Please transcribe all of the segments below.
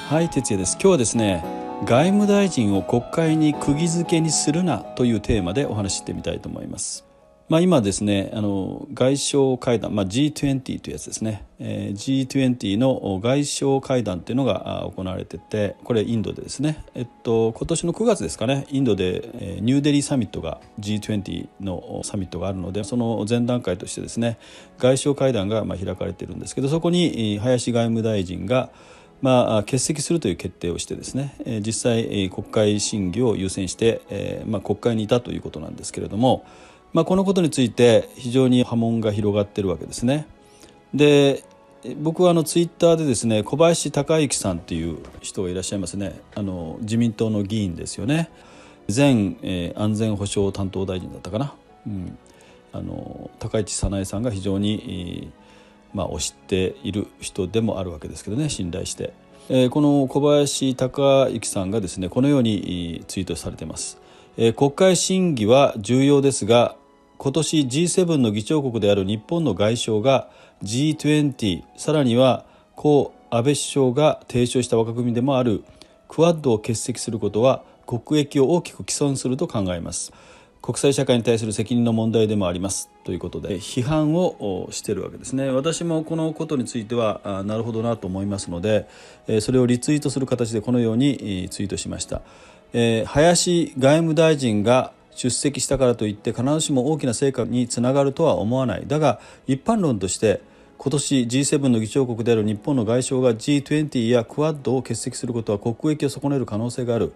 はい、哲也です。今日はですね、外務大臣を国会に釘付けにするなというテーマでお話ししてみたいと思います。今ですね、外相会談、G20 というやつですね、G20 の外相会談というのが行われてて、これインドでですね、今年の9月ですかね、インドでニューデリーサミットが G20 のサミットがあるので、その前段階としてですね、外相会談が開かれているんですけど、そこに林外務大臣が欠席するという決定をしてですね、実際国会審議を優先して、国会にいたということなんですけれども、このことについて非常に波紋が広がっているわけですね。で、僕はツイッターでですね、小林鷹之さんという人がいらっしゃいますね。自民党の議員ですよね。前、安全保障担当大臣だったかな、高市早苗さんが非常に推している人でもあるわけですけどね、信頼して、この小林鷹之さんがですね、このようにツイートされています。国会審議は重要ですが、今年 G7 の議長国である日本の外相が G20、 さらには故安倍首相が提唱した枠組みでもあるクアッドを欠席することは国益を大きく毀損すると考えます。国際社会に対する責任の問題でもありますということで批判をしているわけですね。私もこのことについてはなるほどなと思いますので、それをリツイートする形でこのようにツイートしました。林外務大臣が出席したからといって必ずしも大きな成果につながるとは思わない。だが一般論として今年 G7 の議長国である日本の外相が G20 やクアッドを欠席することは国益を損ねる可能性がある。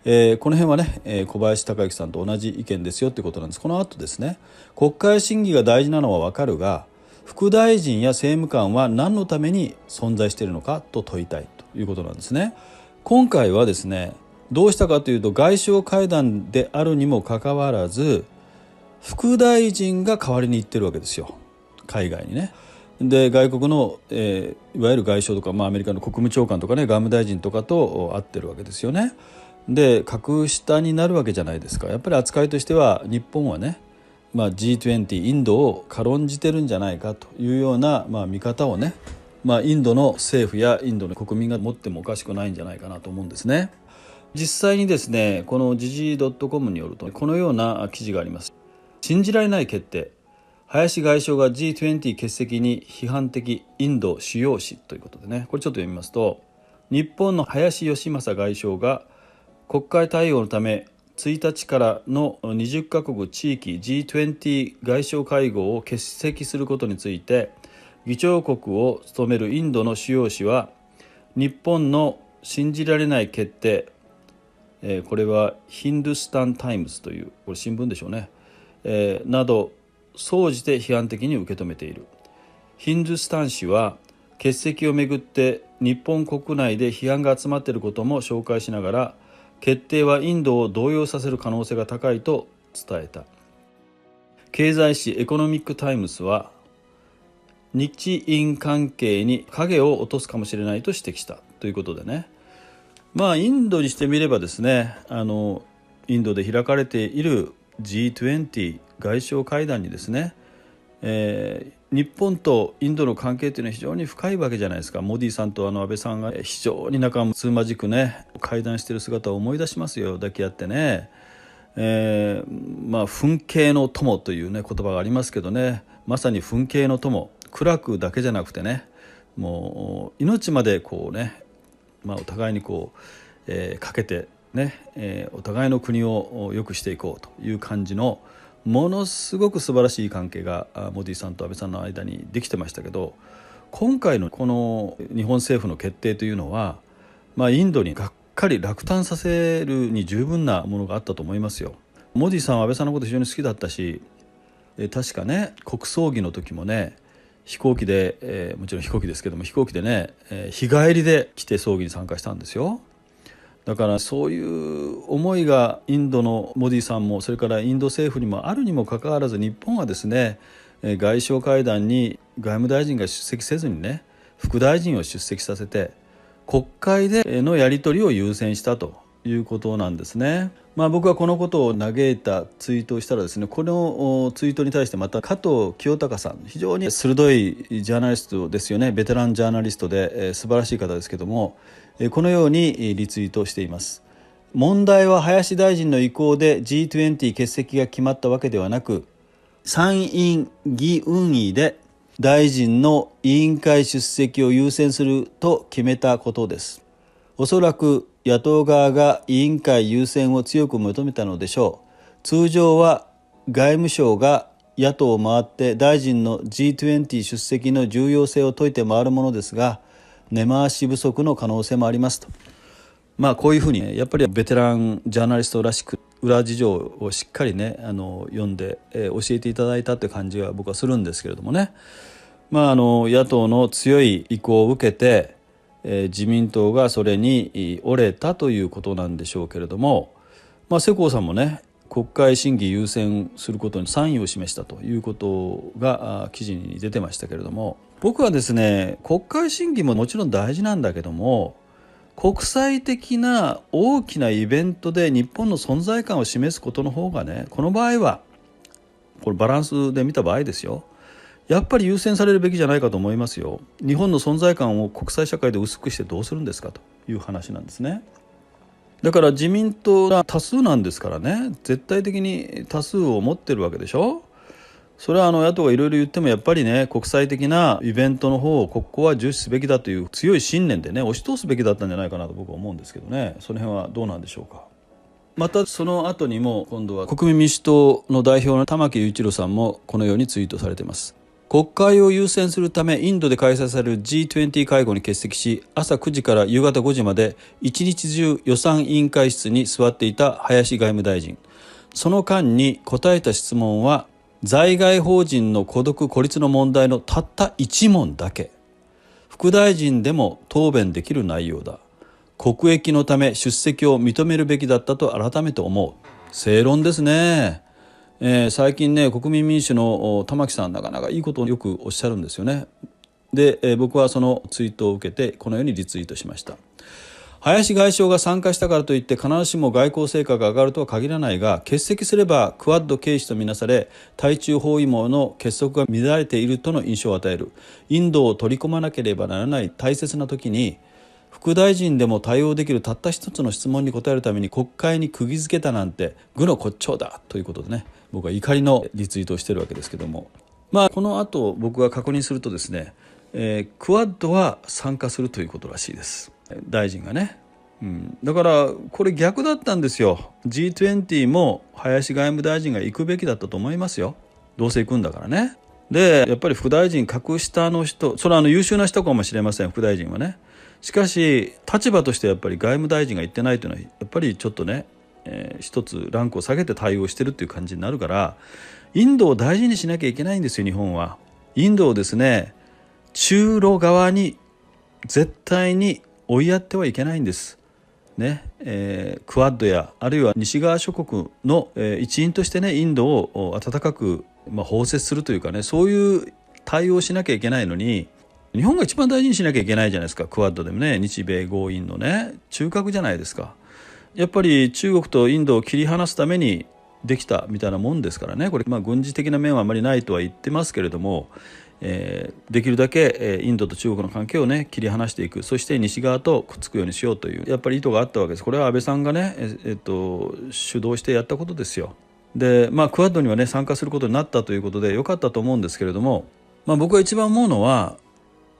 この辺はね、小林鷹之さんと同じ意見ですよということなんです。この後ですね、国会審議が大事なのは分かるが、副大臣や政務官は何のために存在しているのかと問いたいということなんですね。今回はですね、どうしたかというと、外相会談であるにもかかわらず副大臣が代わりに行ってるわけですよ、海外にね。で、外国の、いわゆる外相とか、アメリカの国務長官とかね、外務大臣とかと会ってるわけですよね。で、格下になるわけじゃないですか。やっぱり扱いとしては日本はね、G20 インドを軽んじてるんじゃないかというような、見方をね、インドの政府やインドの国民が持ってもおかしくないんじゃないかなと思うんですね。実際にですね、この時事 .com によるとこのような記事があります。信じられない決定、林外相が G20 欠席に批判的インド主要紙ということでね、これちょっと読みますと、日本の林芳正外相が国会対応のため1日からの20カ国地域 G20 外相会合を欠席することについて、議長国を務めるインドの主要紙は、日本の信じられない決定、これはヒンドゥスタンタイムズという、これ新聞でしょうね、など総じて批判的に受け止めている。ヒンドゥスタン紙は欠席をめぐって日本国内で批判が集まっていることも紹介しながら、決定はインドを動揺させる可能性が高いと伝えた。経済誌エコノミックタイムズは、日印関係に影を落とすかもしれないと指摘したということでね、インドにしてみればですね、インドで開かれている G20 外相会談にですね、日本とインドの関係というのは非常に深いわけじゃないですか。モディさんと安倍さんが非常に仲睦まじくね会談している姿を思い出しますよ、抱き合ってね。憤敬の友というね言葉がありますけどね、まさに憤敬の友、苦楽だけじゃなくてね、もう命までこうね、お互いにこう、かけてね、お互いの国を良くしていこうという感じのものすごく素晴らしい関係がモディさんと安倍さんの間にできてましたけど、今回のこの日本政府の決定というのは、インドにがっかり落胆させるに十分なものがあったと思いますよ。モディさんは安倍さんのこと非常に好きだったし、確かね国葬儀の時もね飛行機で、もちろん飛行機ですけども飛行機でね、日帰りで来て葬儀に参加したんですよ。だからそういう思いがインドのモディさんもそれからインド政府にもあるにもかかわらず、日本はですね、外相会談に外務大臣が出席せずにね副大臣を出席させて国会でのやり取りを優先したといいうことなんですね。僕はこのことを嘆いたツイートをしたらですね、このツイートに対してまた加藤清隆さん、非常に鋭いジャーナリストですよね。ベテランジャーナリストで、素晴らしい方ですけども、このようにリツイートしています。問題は林大臣の意向で G20 欠席が決まったわけではなく、参院議運委で大臣の委員会出席を優先すると決めたことです。おそらく野党側が委員会優先を強く求めたのでしょう。通常は外務省が野党を回って大臣の G20 出席の重要性を説いて回るものですが、根回し不足の可能性もありますと。こういうふうにやっぱりベテランジャーナリストらしく裏事情をしっかりね読んで、教えていただいたという感じは僕はするんですけれどもね、野党の強い意向を受けて、自民党がそれに折れたということなんでしょうけれども、世耕さんもね国会審議優先することに賛意を示したということが記事に出てましたけれども、僕はですね、国会審議ももちろん大事なんだけども、国際的な大きなイベントで日本の存在感を示すことの方がね、この場合はこれバランスで見た場合ですよ、やっぱり優先されるべきじゃないかと思いますよ。日本の存在感を国際社会で薄くしてどうするんですかという話なんですね。だから自民党が多数なんですからね、絶対的に多数を持ってるわけでしょ。それは野党がいろいろ言ってもやっぱりね、国際的なイベントの方をここは重視すべきだという強い信念でね押し通すべきだったんじゃないかなと僕は思うんですけどね。その辺はどうなんでしょうか。またその後にも今度は国民民主党の代表の玉木雄一郎さんもこのようにツイートされています。国会を優先するためインドで開催される G20 会合に欠席し、朝9時から夕方5時まで一日中予算委員会室に座っていた林外務大臣。その間に答えた質問は在外邦人の孤独孤立の問題のたった1問だけ。副大臣でも答弁できる内容だ。国益のため出席を認めるべきだったと改めて思う。正論ですね。最近ね、国民民主の玉木さんなかなかいいことをよくおっしゃるんですよね。で、僕はそのツイートを受けてこのようにリツイートしました。林外相が参加したからといって必ずしも外交成果が上がるとは限らないが、欠席すればクアッド軽視とみなされ対中包囲網の結束が乱れているとの印象を与える。インドを取り込まなければならない大切な時に副大臣でも対応できるたった一つの質問に答えるために国会に釘付けたなんて愚の骨頂だということでね、僕は怒りのリツイートをしているわけですけども、この後僕が確認するとですね、クアッドは参加するということらしいです、大臣がね。だからこれ逆だったんですよ。 G20 も林外務大臣が行くべきだったと思いますよ。どうせ行くんだからね。でやっぱり副大臣格下の人、それは優秀な人かもしれません、副大臣はね。しかし立場としてやっぱり外務大臣が行ってないというのはやっぱりちょっとね、一つランクを下げて対応してるっていう感じになるから、インドを大事にしなきゃいけないんですよ。日本はインドをですね、中ロ側に絶対に追いやってはいけないんですね。クアッドやあるいは西側諸国の、一員としてね、インドを温かく、包摂するというかね、そういう対応をしなきゃいけないのに、日本が一番大事にしなきゃいけないじゃないですか。クアッドでもね、日米豪印のね中核じゃないですか。やっぱり中国とインドを切り離すためにできたみたいなもんですからね。これ軍事的な面はあまりないとは言ってますけれども、できるだけインドと中国の関係をね切り離していく、そして西側とくっつくようにしようというやっぱり意図があったわけです。これは安倍さんがね、主導してやったことですよ。でクアッドにはね参加することになったということで良かったと思うんですけれども、僕が一番思うのは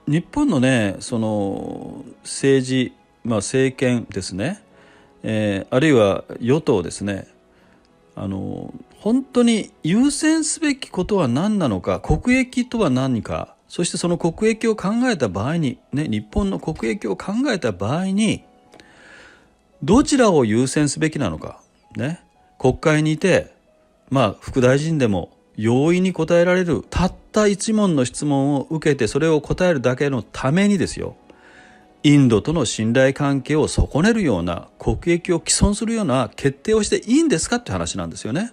日本のねその政治、政権ですね、あるいは与党ですね、本当に優先すべきことは何なのか、国益とは何か、そしてその国益を考えた場合に、日本の国益を考えた場合にどちらを優先すべきなのか、国会にいて、副大臣でも容易に答えられるたった一問の質問を受けてそれを答えるだけのためにですよ、インドとの信頼関係を損ねるような、国益を毀損するような決定をしていいんですかって話なんですよね。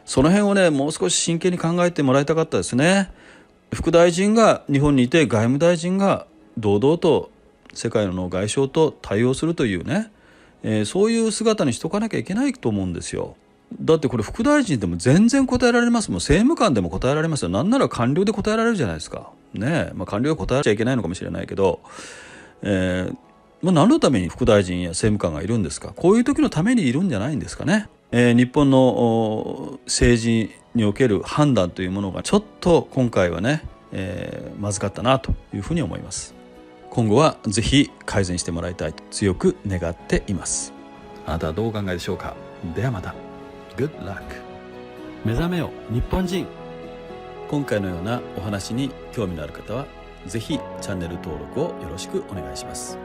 その辺をねもう少し真剣に考えてもらいたかったですね。副大臣が日本にいて外務大臣が堂々と世界の外相と対応するというね、そういう姿にしとかなきゃいけないと思うんですよ。だってこれ副大臣でも全然答えられますもん。政務官でも答えられますよ。なんなら官僚で答えられるじゃないですかね。官僚は答えちゃいけないのかもしれないけど、何のために副大臣や政務官がいるんですか。こういう時のためにいるんじゃないんですかね。日本の政治における判断というものがちょっと今回はね、まずかったなというふうに思います。今後はぜひ改善してもらいたいと強く願っています。あなたはどうお考えでしょうか。ではまた。Good luck。 目覚めよ日本人。今回のようなお話に興味のある方はぜひチャンネル登録をよろしくお願いします。